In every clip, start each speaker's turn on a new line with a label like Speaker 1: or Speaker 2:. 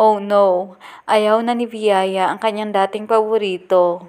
Speaker 1: Oh no, ayaw na ni Biyaya ang kanyang dating paborito.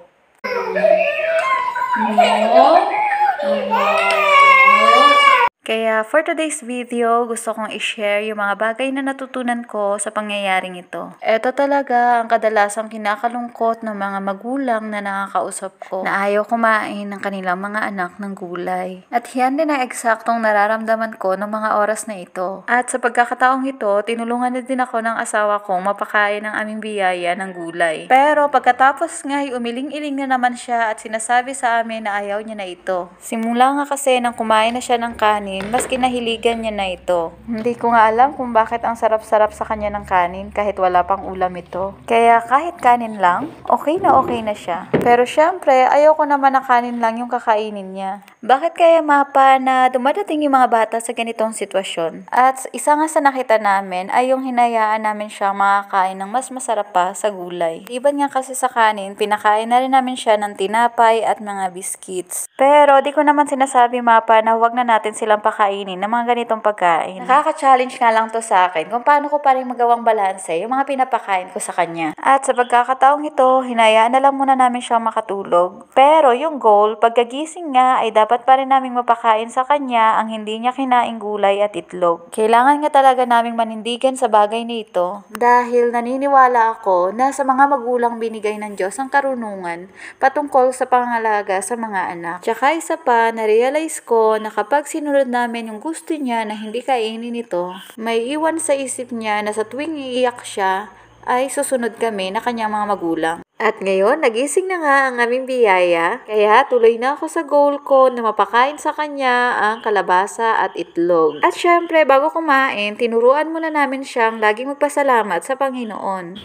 Speaker 1: Kaya for today's video, gusto kong i-share yung mga bagay na natutunan ko sa pangyayaring ito. Ito talaga ang kadalasang kinakalungkot ng mga magulang na nakakausap ko na ayaw kumain ng kanilang mga anak ng gulay. At yan din ang eksaktong nararamdaman ko ng mga oras na ito. At sa pagkakataong ito, tinulungan na din ako ng asawa ko mapakain ng aming Biyaya ng gulay. Pero pagkatapos nga'y umiling-iling na naman siya at sinasabi sa amin na ayaw niya na ito. Simula nga kasi nang kumain na siya ng kanin, mas kinahiligan niya na ito. Hindi ko nga alam kung bakit ang sarap-sarap sa kanya ng kanin kahit wala pang ulam ito. Kaya kahit kanin lang, okay na siya. Pero syempre, ayoko naman na kanin lang yung kakainin niya. Bakit kaya mapa na dumadating yung mga bata sa ganitong sitwasyon? At isa nga sa nakita namin ay yung hinayaan namin siyang makakain ng mas masarap pa sa gulay. Iban nga kasi sa kanin, pinakain na rin namin siya ng tinapay at mga biscuits. Pero di ko naman sinasabi mapa na huwag na natin silang pakainin ng mga ganitong pagkain. Nakaka-challenge nga lang to sa akin kung paano ko pa rin magawang balanse yung mga pinapakain ko sa kanya. At sa pagkakataong ito, hinayaan na lang muna namin siyang makatulog. Pero yung goal, pagkagising nga ay dapat pa rin naming mapakain sa kanya ang hindi niya kinaing gulay at itlog. Kailangan nga talaga naming manindigan sa bagay na ito dahil naniniwala ako na sa mga magulang binigay ng Diyos ang karunungan patungkol sa pangalaga sa mga anak. Tsaka isa pa, na-realize ko na kapag sinunod namin yung gusto niya na hindi kainin ito, may iwan sa isip niya na sa tuwing iiyak siya, ay susunod kami na kanyang mga magulang. At ngayon, nagising na nga ang aming Biyaya, kaya tuloy na ako sa goal ko na mapakain sa kanya ang kalabasa at itlog. At syempre, bago kumain, tinuruan muna namin siyang laging magpasalamat sa Panginoon.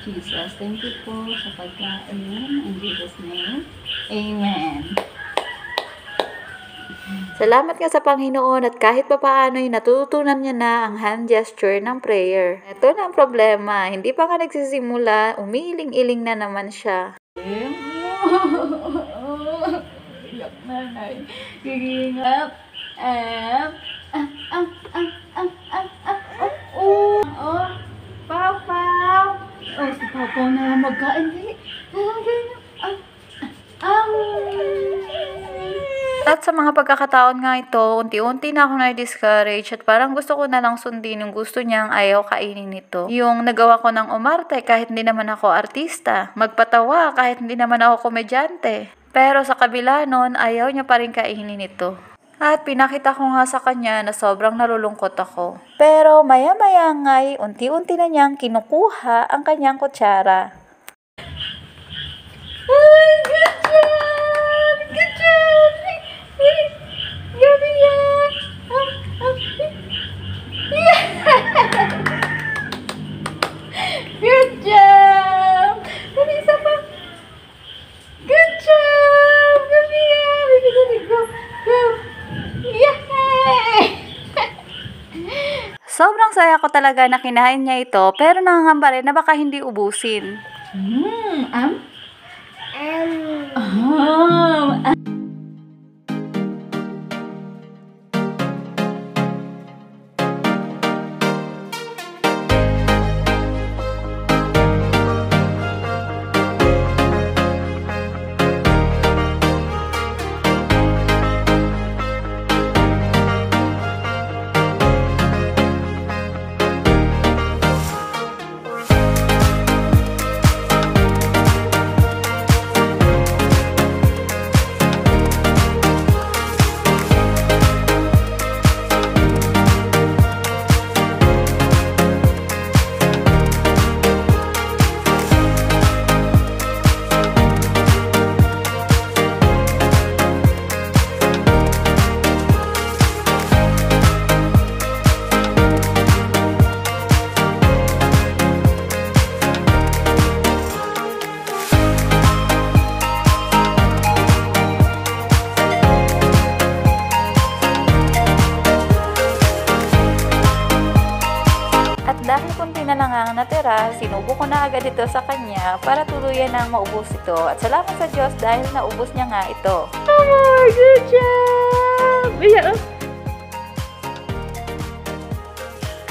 Speaker 2: Jesus, thank you po sa pagkain. In Jesus' name, Amen.
Speaker 1: Salamat nga sa Panginoon at kahit papaano ay natutunan niya na ang hand gesture ng prayer. Ito na ang problema, hindi pa nga nagsisimula, umiiling-iling na naman siya.
Speaker 2: Iyak na na. Gigingap. Papa. Oh, si Papa na magkain.
Speaker 1: At sa mga pagkakataon nga ito, unti-unti na ako na-discourage at parang gusto ko na lang sundin yung gusto niyang ayaw kainin nito. Yung nagawa ko ng umarte kahit hindi naman ako artista, magpatawa kahit hindi naman ako komedyante. Pero sa kabila nun, ayaw niya pa rin kainin ito. At pinakita ko nga sa kanya na sobrang nalulungkot ako. Pero maya-maya nga'y unti-unti na niyang kinukuha ang kanyang kutsara.
Speaker 2: Ay, good job! Good job! Gabi yan! Good job! Gabi, isa pa! Good job! Gabi yan! Gabi, go! Go! Yay!
Speaker 1: Sobrang saya ko talaga na kinain niya ito, pero nangangamba rin na baka hindi ubusin. Dahil kunti na lang ang natira, sinubo ko na agad ito sa kanya para tuluyan nang maubos ito. At salamat sa Diyos dahil naubos niya nga ito.
Speaker 2: Oh, good job! Yeah.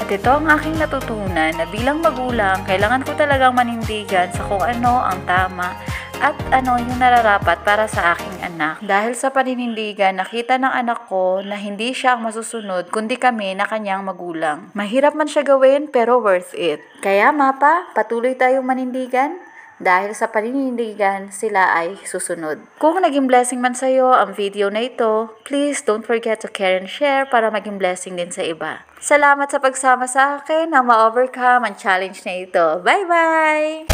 Speaker 1: At ito ang aking natutunan na bilang magulang, kailangan ko talagang manindigan sa kung ano ang tama at ano yung nararapat para sa aking anak. Dahil sa paninindigan, nakita ng anak ko na hindi siya ang masusunod kundi kami na kanyang magulang. Mahirap man siya gawin pero worth it. Kaya mapa, patuloy tayong manindigan dahil sa paninindigan sila ay susunod. Kung naging blessing man sa'yo ang video na ito, please don't forget to care and share para maging blessing din sa iba. Salamat sa pagsama sa akin na ma-overcome ang challenge na ito. Bye-bye!